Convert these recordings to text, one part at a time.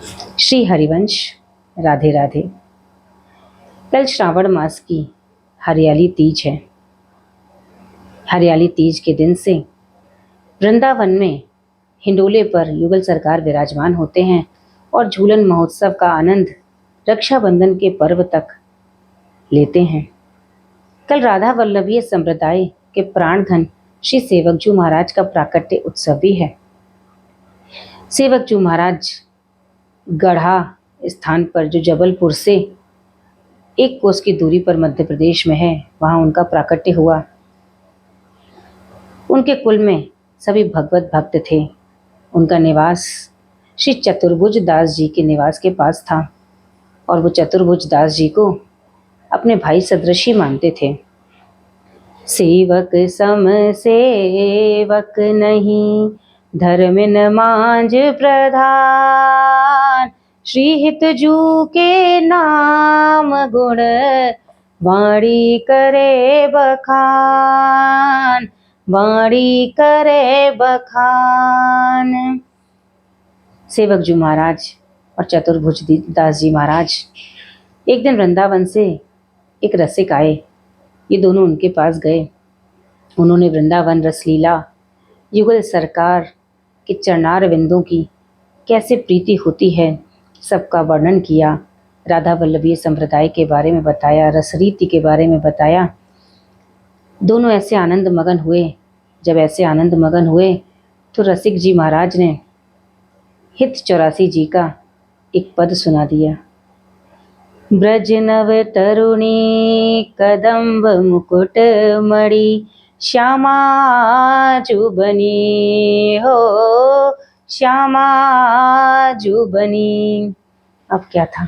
श्री हरिवंश। राधे राधे। कल श्रावण मास की हरियाली तीज है। हरियाली तीज के दिन से वृंदावन में हिंडोले पर युगल सरकार विराजमान होते हैं और झूलन महोत्सव का आनंद रक्षाबंधन के पर्व तक लेते हैं। कल राधा वल्लभीय संप्रदाय के प्राणधन श्री सेवकजू महाराज का प्राकट्य उत्सव भी है। सेवकजू महाराज गढ़ा स्थान पर, जो जबलपुर से 1 कोस की दूरी पर मध्य प्रदेश में है, वहां उनका प्राकट्य हुआ। उनके कुल में सभी भगवत भक्त थे। उनका निवास श्री चतुर्भुज दास जी के निवास के पास था और वो चतुर्भुज दास जी को अपने भाई सदृश ही मानते थे। सेवक सम सेवक नहीं, धर्म न मांझ प्रधान, श्री हितजू के नाम गुण वाणी करे बखान, वाणी करे बखान। सेवकजू महाराज और चतुर्भुज दास जी महाराज एक दिन वृंदावन से एक रसिक आए। ये दोनों उनके पास गए। उन्होंने वृंदावन रसलीला, युगल सरकार के चरणार विंदों की कैसे प्रीति होती है, सबका वर्णन किया। राधा वल्लभीय संप्रदाय के बारे में बताया, रसरीति के बारे में बताया। दोनों ऐसे आनंद मगन हुए। जब ऐसे आनंद मगन हुए तो रसिक जी महाराज ने हित 84 जी का एक पद सुना दिया। ब्रज नव तरुणी कदम्ब मुकुट मणि, श्यामा जुबनी हो, श्यामा जुबनी। अब क्या था,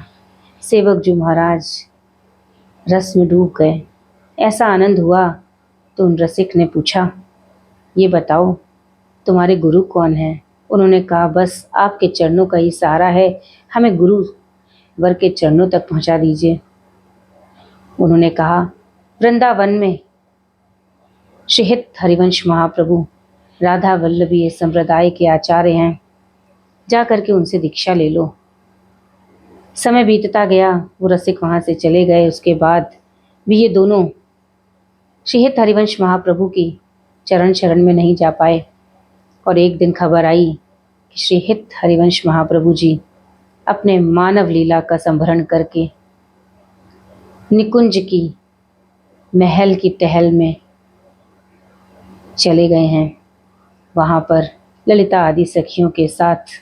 सेवकजू महाराज रस में डूब गए। ऐसा आनंद हुआ तो उन रसिक ने पूछा, ये बताओ तुम्हारे गुरु कौन है? उन्होंने कहा, बस आपके चरणों का ही सहारा है, हमें गुरु वर के चरणों तक पहुंचा दीजिए। उन्होंने कहा, वृंदावन में श्रीहित हरिवंश महाप्रभु राधा वल्लभीय संप्रदाय के आचार्य हैं, जा करके उनसे दीक्षा ले लो। समय बीतता गया, वो रसिक वहां से चले गए। उसके बाद भी ये दोनों श्रीहित हरिवंश महाप्रभु की चरण शरण में नहीं जा पाए और एक दिन खबर आई कि श्रीहित हरिवंश महाप्रभु जी अपने मानव लीला का संभरण करके निकुंज की महल की टहल में चले गए हैं। वहां पर ललिता आदि सखियों के साथ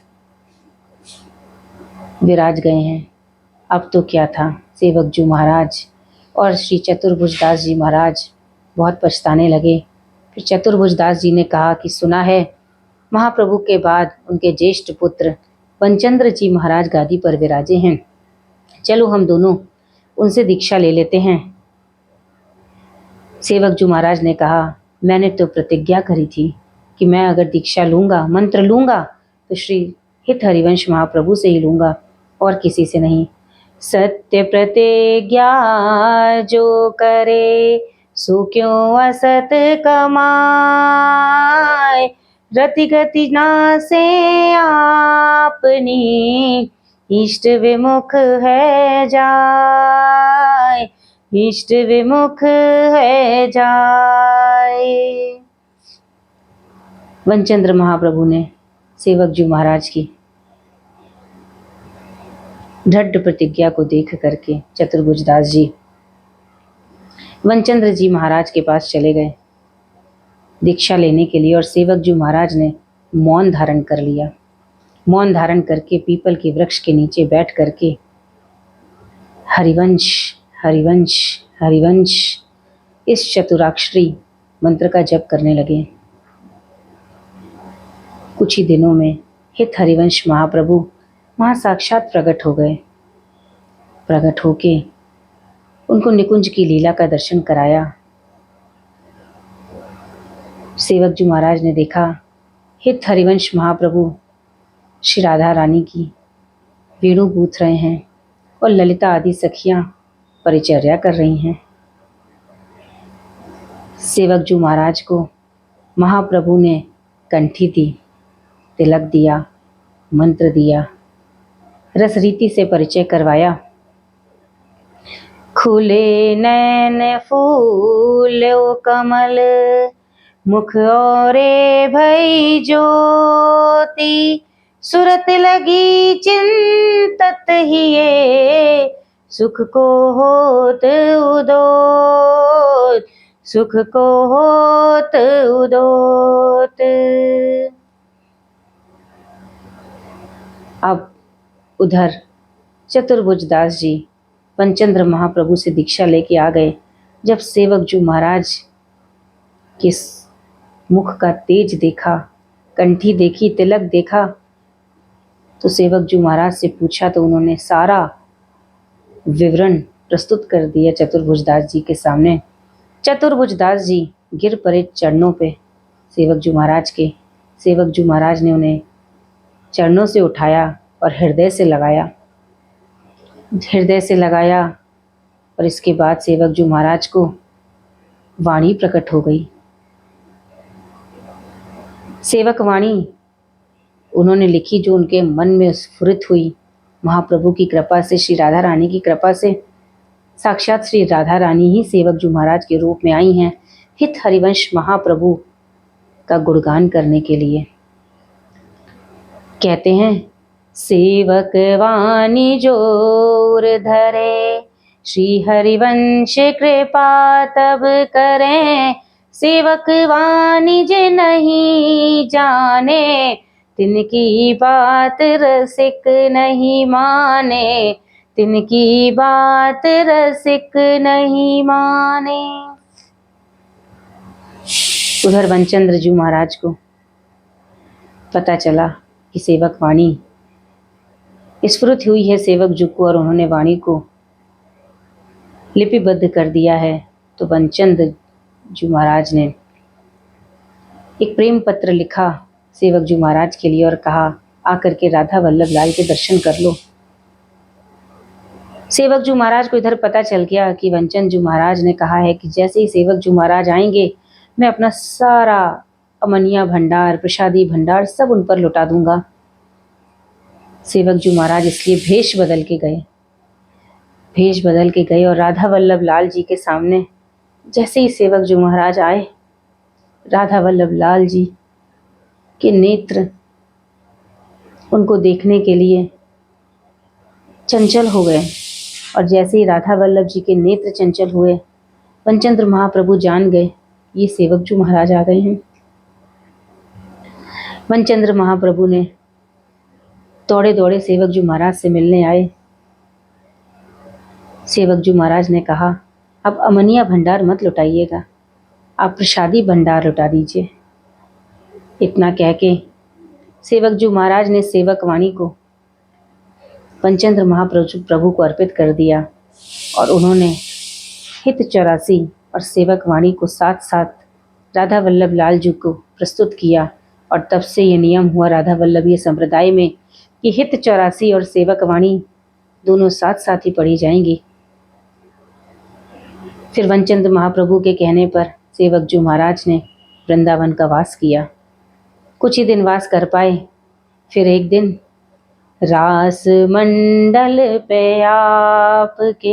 विराज गए हैं। अब तो क्या था, सेवकजू महाराज और श्री चतुर्भुज दास जी महाराज बहुत पछताने लगे। फिर चतुर्भुज दास जी ने कहा कि सुना है महाप्रभु के बाद उनके ज्येष्ठ पुत्र पंचंद्र जी महाराज गादी पर विराजे हैं, चलो हम दोनों उनसे दीक्षा ले लेते हैं। सेवकजू महाराज ने कहा, मैंने तो प्रतिज्ञा करी थी कि मैं अगर दीक्षा लूँगा, मंत्र लूँगा, तो श्री हित हरिवंश महाप्रभु से ही लूँगा और किसी से नहीं। सत्य प्रतिज्ञा जो करे, सो क्यों असत कमाए, रति गति ना से आपनी, इष्ट विमुख है जाय, इष्ट विमुख है जाय। वनचंद्र महाप्रभु ने सेवकजू महाराज की दृढ़ प्रतिज्ञा को देख करके चतुर्भुज दास जी वनचंद्र जी महाराज के पास चले गए दीक्षा लेने के लिए और सेवकजू महाराज ने मौन धारण कर लिया। मौन धारण करके पीपल के वृक्ष के नीचे बैठ करके हरिवंश हरिवंश हरिवंश इस चतुराक्षरी मंत्र का जप करने लगे। कुछ ही दिनों में हित हरिवंश महाप्रभु वहाँ साक्षात प्रकट हो गए। प्रकट होके उनको निकुंज की लीला का दर्शन कराया। सेवकजू महाराज ने देखा हित हरिवंश महाप्रभु श्री राधा रानी की वेणु गूंथ रहे हैं और ललिता आदि सखियां परिचर्या कर रही हैं। सेवकजू महाराज को महाप्रभु ने कंठी दी, तिलक दिया, मंत्र दिया रस रीति से परिचय करवाया। खुले नैन फूलो कमल, मुख औरे भई ज्योति, सुरत लगी चिंतत हिये, सुख को होत उदोत, सुख को होत उदोत। अब उधर चतुर्भुज दास जी पंचेंद्र महाप्रभु से दीक्षा लेके आ गए। जब सेवक जू महाराज के मुख का तेज देखा, कंठी देखी, तिलक देखा, तो सेवक जू महाराज से पूछा तो उन्होंने सारा विवरण प्रस्तुत कर दिया चतुर्भुज दास जी के सामने। चतुर्भुज दास जी गिर पड़े चरणों पे सेवक जू महाराज के। सेवक जू महाराज ने उन्हें चरणों से उठाया और हृदय से लगाया और इसके बाद सेवक जू महाराज को वाणी प्रकट हो गई। सेवक वाणी उन्होंने लिखी जो उनके मन में स्फुरित हुई। महाप्रभु की कृपा से, श्री राधा रानी की कृपा से साक्षात श्री राधा रानी ही सेवक जू महाराज के रूप में आई हैं हित हरिवंश महाप्रभु का गुणगान करने के लिए। कहते हैं, सेवक वाणी जोर धरे, श्री हरिवंश कृपा तब करें, सेवक वाणी जे नहीं जाने, तिनकी बात रसिक नहीं माने, तिनकी बात रसिक नहीं माने। उधर वनचंद्र जू महाराज को पता चला कि सेवक वाणी स्फुरित हुई है सेवक जू को और उन्होंने वाणी को लिपिबद्ध कर दिया है। तो वनचंद्र जू महाराज ने एक प्रेम पत्र लिखा सेवक जू महाराज के लिए और कहा, आकर के राधा वल्लभ लाल के दर्शन कर लो। सेवक जू महाराज को इधर पता चल गया कि वनचंद्र जू महाराज ने कहा है कि जैसे ही सेवक जू महाराज आएंगे मैं अपना सारा अमनिया भंडार, प्रसादी भंडार सब उन पर लुटा दूंगा। सेवक जू महाराज इसलिए भेष बदल के गए और राधा वल्लभ लाल जी के सामने जैसे ही सेवक जू महाराज आए, राधा वल्लभ लाल जी के नेत्र उनको देखने के लिए चंचल हो गए। और जैसे ही राधा वल्लभ जी के नेत्र चंचल हुए, पंचेंद्र महाप्रभु जान गए ये सेवक जू महाराज आ गए हैं। पंचेंद्र महाप्रभु ने दौड़े दौड़े सेवक जू महाराज से मिलने आए। सेवक जू महाराज ने कहा, अब अमनिया भंडार मत लुटाइएगा, आप प्रसादी भंडार लुटा दीजिए। इतना कह के सेवक जू महाराज ने सेवक वाणी को पंचेंद्र महाप्रभु को अर्पित कर दिया और उन्होंने हित 84 और सेवक वाणी को साथ साथ राधा वल्लभ लाल जी को प्रस्तुत किया। और तब से ये नियम हुआ राधा वल्लभीय संप्रदाय में कि हित 84 और सेवक वाणी दोनों साथ साथ ही पढ़ी जाएंगी। फिर वनचंद्र महाप्रभु के कहने पर सेवक जू महाराज ने वृंदावन का वास किया। कुछ ही दिन वास कर पाए, फिर एक दिन रास मंडल पे आपके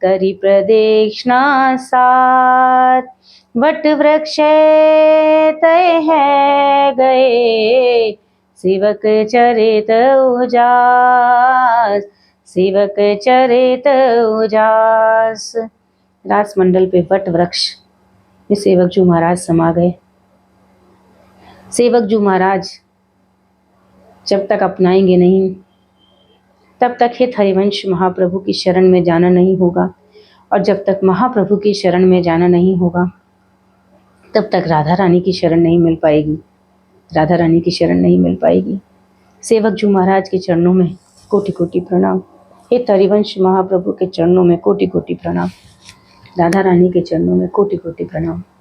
करी प्रदक्षिणा साथ, वट वृक्ष तय है गए, सेवक चरित उजास, सेवक चरित उजास। रास मंडल पे वट वृक्ष में सेवक जू महाराज समा गए। सेवक जू महाराज जब तक अपनाएंगे नहीं तब तक हित हरिवंश महाप्रभु की शरण में जाना नहीं होगा, और जब तक महाप्रभु की शरण में जाना नहीं होगा तब तक राधा रानी की शरण नहीं मिल पाएगी, राधा रानी की शरण नहीं मिल पाएगी। सेवक जू महाराज के चरणों में कोटि कोटि प्रणाम, हित हरिवंश महाप्रभु के चरणों में कोटि कोटि प्रणाम, राधा रानी के चरणों में कोटि कोटि प्रणाम।